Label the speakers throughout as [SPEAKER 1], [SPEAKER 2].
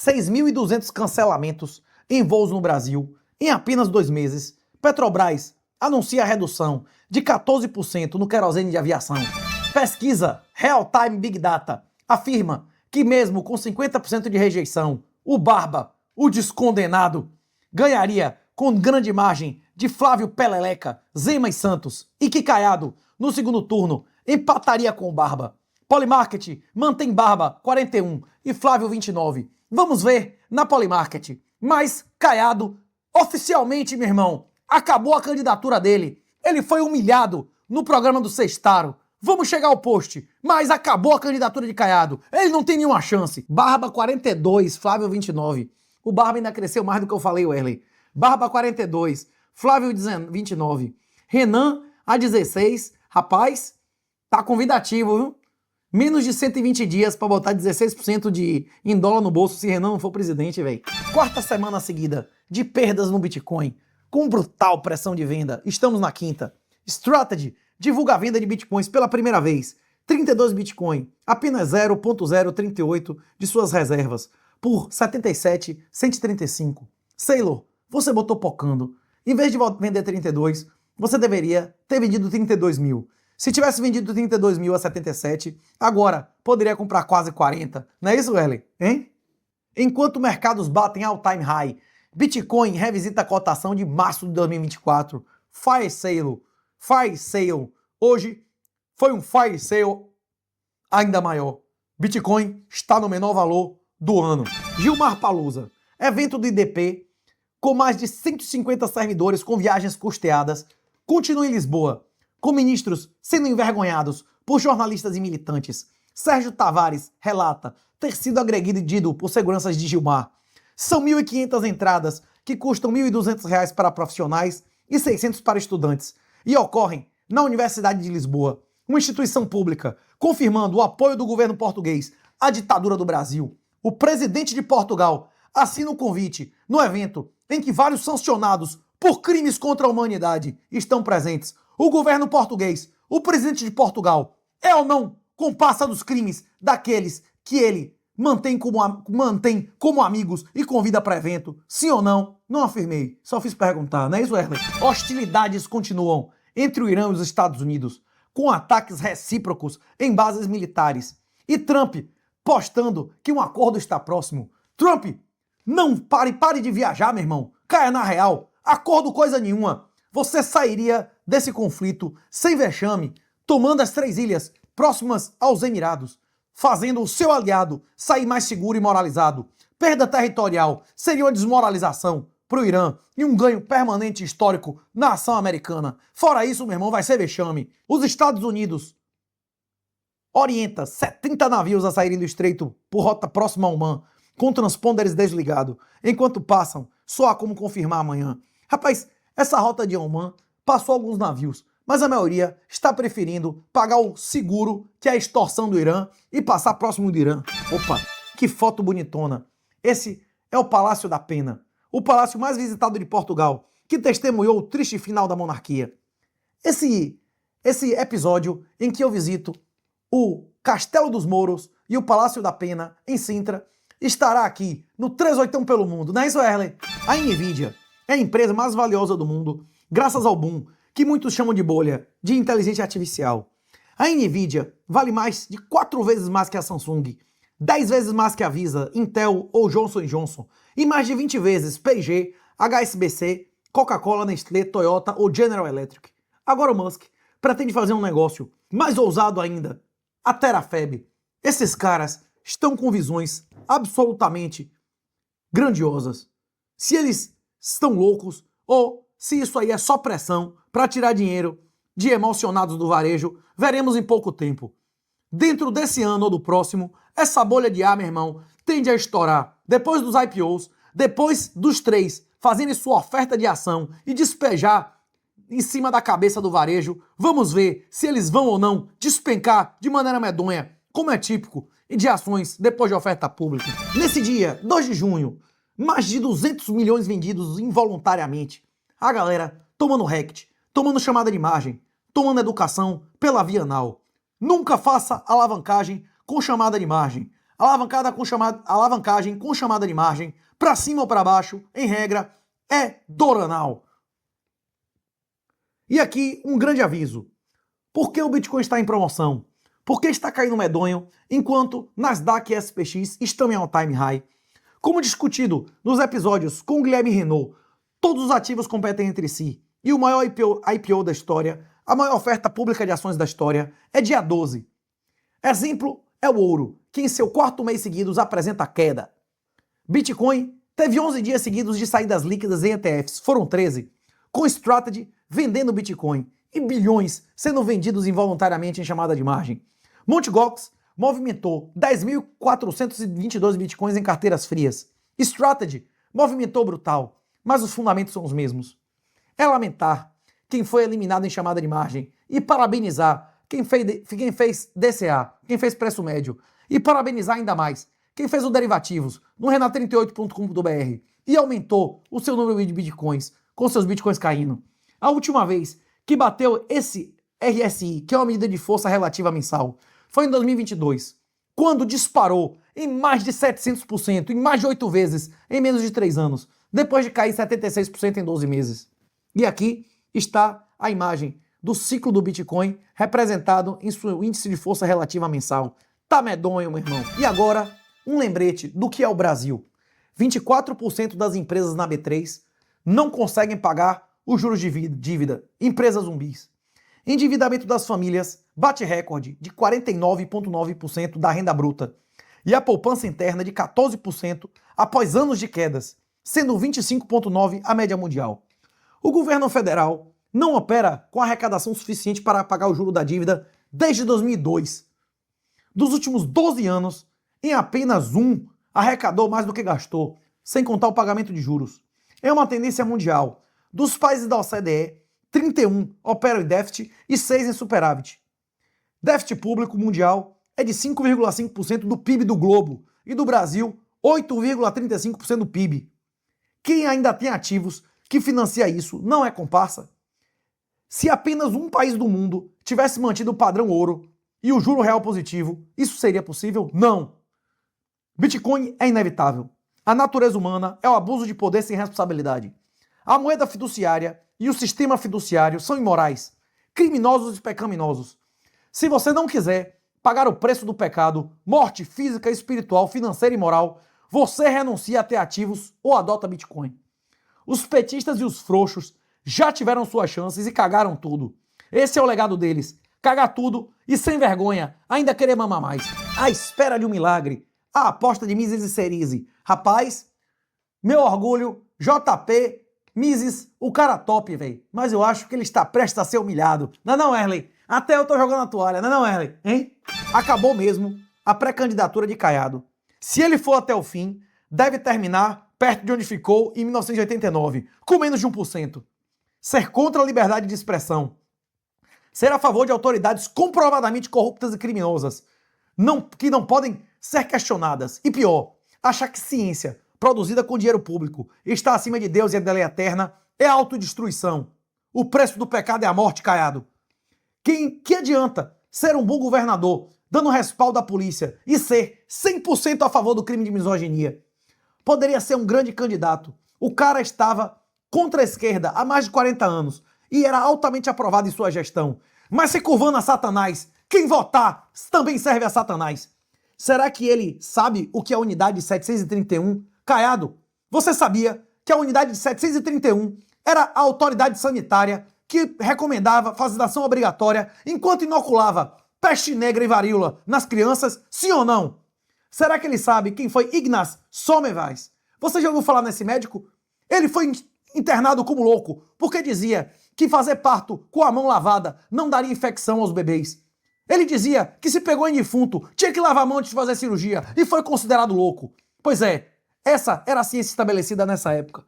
[SPEAKER 1] 6.200 cancelamentos em voos no Brasil em apenas 2 meses. Petrobras anuncia a redução de 14% no querosene de aviação. Pesquisa Real Time Big Data afirma que mesmo com 50% de rejeição, o Barba, o descondenado, ganharia com grande margem de Flávio Peleleca, Zema e Santos, e que Caiado, no segundo turno, empataria com o Barba. Polymarket mantém Barba 41 e Flávio 29. Vamos ver na Polymarket. Mas Caiado, oficialmente, meu irmão, acabou a candidatura dele. Ele foi humilhado no programa do Sextaro. Vamos chegar ao post, mas acabou a candidatura de Caiado. Ele não tem nenhuma chance. Barba 42, Flávio 29. O Barba ainda cresceu mais do que eu falei, Werley. Barba 42, Flávio 29. Renan a 16. Rapaz, tá convidativo, viu? Menos de 120 dias pra botar 16% em dólar no bolso se Renan não for presidente, velho. Quarta semana seguida de perdas no Bitcoin, com brutal pressão de venda. Estamos na quinta. Strategy divulga a venda de Bitcoins pela primeira vez. 32 Bitcoin, apenas 0.038 de suas reservas, por 77.135. Sailor, você botou pocando. Em vez de vender 32, você deveria ter vendido 32 mil. Se tivesse vendido 32 mil a 77, agora poderia comprar quase 40. Não é isso, Werley? Hein? Enquanto mercados batem all-time high, Bitcoin revisita a cotação de março de 2024. Fire sale. Hoje foi um fire sale ainda maior. Bitcoin está no menor valor do ano. Gilmar Palusa, evento do IDP, com mais de 150 servidores com viagens custeadas, continua em Lisboa, com ministros sendo envergonhados por jornalistas e militantes. Sérgio Tavares relata ter sido agredido por seguranças de Gilmar. São 1.500 entradas que custam R$ 1.200 para profissionais e 600 para estudantes. E ocorrem na Universidade de Lisboa, uma instituição pública, confirmando o apoio do governo português à ditadura do Brasil. O presidente de Portugal assina o convite no evento em que vários sancionados por crimes contra a humanidade estão presentes. O governo português, o presidente de Portugal, é ou não comparsa dos crimes daqueles que ele mantém como amigos e convida para evento? Sim ou não? Não afirmei, só fiz perguntar, não é isso, Werley? Hostilidades continuam entre o Irã e os Estados Unidos, com ataques recíprocos em bases militares. E Trump postando que um acordo está próximo. Trump, não pare de viajar, meu irmão. Caia na real. Acordo coisa nenhuma. Você sairia desse conflito sem vexame, tomando as 3 ilhas próximas aos Emirados, fazendo o seu aliado sair mais seguro e moralizado. Perda territorial seria uma desmoralização para o Irã e um ganho permanente histórico na ação americana. Fora isso, meu irmão, vai ser vexame. Os Estados Unidos orienta 70 navios a saírem do estreito por rota próxima a Oman, com transponders desligados. Enquanto passam, só há como confirmar amanhã. Rapaz, essa rota de Oman passou alguns navios, mas a maioria está preferindo pagar o seguro, que é a extorsão do Irã, e passar próximo do Irã. Opa, que foto bonitona. Esse é o Palácio da Pena, o palácio mais visitado de Portugal, que testemunhou o triste final da monarquia. Esse episódio em que eu visito o Castelo dos Mouros e o Palácio da Pena, em Sintra, estará aqui no 381 pelo mundo. Não é isso, Werley? A Nvidia é a empresa mais valiosa do mundo, graças ao boom, que muitos chamam de bolha, de inteligência artificial. A Nvidia vale mais de 4 vezes mais que a Samsung, 10 vezes mais que a Visa, Intel ou Johnson & Johnson, e mais de 20 vezes P&G, HSBC, Coca-Cola, Nestlé, Toyota ou General Electric. Agora o Musk pretende fazer um negócio mais ousado ainda, a Terafab. Esses caras estão com visões absolutamente grandiosas. Se eles estão loucos ou se isso aí é só pressão para tirar dinheiro de emocionados do varejo, veremos em pouco tempo. Dentro desse ano ou do próximo, essa bolha de ar, meu irmão, tende a estourar. Depois dos IPOs, depois dos 3 fazerem sua oferta de ação e despejar em cima da cabeça do varejo, vamos ver se eles vão ou não despencar de maneira medonha, como é típico de ações depois de oferta pública. Nesse dia, 2 de junho, mais de 200 milhões vendidos involuntariamente. A galera tomando rect, tomando chamada de margem, tomando educação pela via anal. Nunca faça alavancagem com chamada de margem. alavancagem com chamada de margem, para cima ou para baixo, em regra, é Doranal. E aqui um grande aviso. Por que o Bitcoin está em promoção? Por que está caindo medonho, enquanto Nasdaq e SPX estão em all-time high? Como discutido nos episódios com Guilherme Renault, todos os ativos competem entre si, e o maior IPO da história, a maior oferta pública de ações da história, é dia 12. Exemplo é o ouro, que em seu quarto mês seguidos apresenta queda. Bitcoin teve 11 dias seguidos de saídas líquidas em ETFs, foram 13, com Strategy vendendo Bitcoin e bilhões sendo vendidos involuntariamente em chamada de margem. Mt. Gox movimentou 10.422 Bitcoins em carteiras frias. Strategy movimentou brutal, mas os fundamentos são os mesmos. É lamentar quem foi eliminado em chamada de margem e parabenizar quem fez DCA, quem fez preço médio, e parabenizar ainda mais quem fez o derivativos no renat38.com.br e aumentou o seu número de bitcoins, com seus bitcoins caindo. A última vez que bateu esse RSI, que é uma medida de força relativa mensal, foi em 2022, quando disparou em mais de 700%, em mais de 8 vezes, em menos de 3 anos, depois de cair 76% em 12 meses. E aqui está a imagem do ciclo do Bitcoin representado em seu índice de força relativa mensal. Tá medonho, meu irmão. E agora, um lembrete do que é o Brasil. 24% das empresas na B3 não conseguem pagar os juros de dívida. Empresas zumbis. Endividamento das famílias bate recorde de 49,9% da renda bruta. E a poupança interna de 14% após anos de quedas, sendo 25,9% a média mundial. O governo federal não opera com arrecadação suficiente para pagar o juro da dívida desde 2002. Dos últimos 12 anos, em apenas um, arrecadou mais do que gastou, sem contar o pagamento de juros. É uma tendência mundial. Dos países da OCDE, 31 operam em déficit e 6 em superávit. Déficit público mundial é de 5,5% do PIB do globo e do Brasil, 8,35% do PIB. Quem ainda tem ativos que financia isso não é comparsa? Se apenas um país do mundo tivesse mantido o padrão ouro e o juro real positivo, isso seria possível? Não. Bitcoin é inevitável. A natureza humana é o abuso de poder sem responsabilidade. A moeda fiduciária e o sistema fiduciário são imorais, criminosos e pecaminosos. Se você não quiser pagar o preço do pecado, morte física, espiritual, financeira e moral, você renuncia a ter ativos ou adota Bitcoin. Os petistas e os frouxos já tiveram suas chances e cagaram tudo. Esse é o legado deles. Cagar tudo e, sem vergonha, ainda querer mamar mais. À espera de um milagre. A aposta de Mises e Cerise. Rapaz, meu orgulho, JP, Mises, o cara top, velho. Mas eu acho que ele está prestes a ser humilhado. Não, Erley? Até eu tô jogando a toalha, não, Erley? Hein? Acabou mesmo a pré-candidatura de Caiado. Se ele for até o fim, deve terminar perto de onde ficou em 1989, com menos de 1%. Ser contra a liberdade de expressão. Ser a favor de autoridades comprovadamente corruptas e criminosas, que não podem ser questionadas. E pior, achar que ciência, produzida com dinheiro público, está acima de Deus e da lei eterna, é autodestruição. O preço do pecado é a morte, Caiado. Que adianta ser um bom governador, dando respaldo à polícia, e ser 100% a favor do crime de misoginia? Poderia ser um grande candidato. O cara estava contra a esquerda há mais de 40 anos e era altamente aprovado em sua gestão. Mas se curvando a Satanás, quem votar também serve a Satanás. Será que ele sabe o que é a unidade 731? Caiado, você sabia que a unidade de 731 era a autoridade sanitária que recomendava vacinação obrigatória enquanto inoculava peste negra e varíola nas crianças? Sim ou não? Será que ele sabe quem foi Ignaz Semmelweis? Você já ouviu falar nesse médico? Ele foi internado como louco porque dizia que fazer parto com a mão lavada não daria infecção aos bebês. Ele dizia que se pegou em defunto, tinha que lavar a mão antes de fazer cirurgia e foi considerado louco. Pois é, essa era a ciência estabelecida nessa época.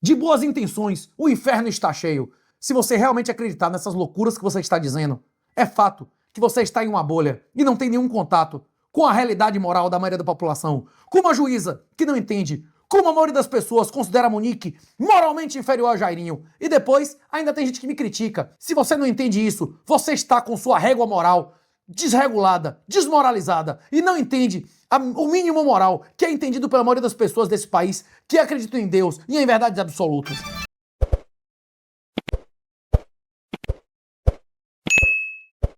[SPEAKER 1] De boas intenções, o inferno está cheio. Se você realmente acreditar nessas loucuras que você está dizendo, é fato que você está em uma bolha e não tem nenhum contato com a realidade moral da maioria da população, com uma juíza que não entende, como a maioria das pessoas considera a Monique moralmente inferior a Jairinho. E depois, ainda tem gente que me critica. Se você não entende isso, você está com sua régua moral desregulada, desmoralizada e não entende o mínimo moral que é entendido pela maioria das pessoas desse país que acreditam em Deus e em verdades absolutas.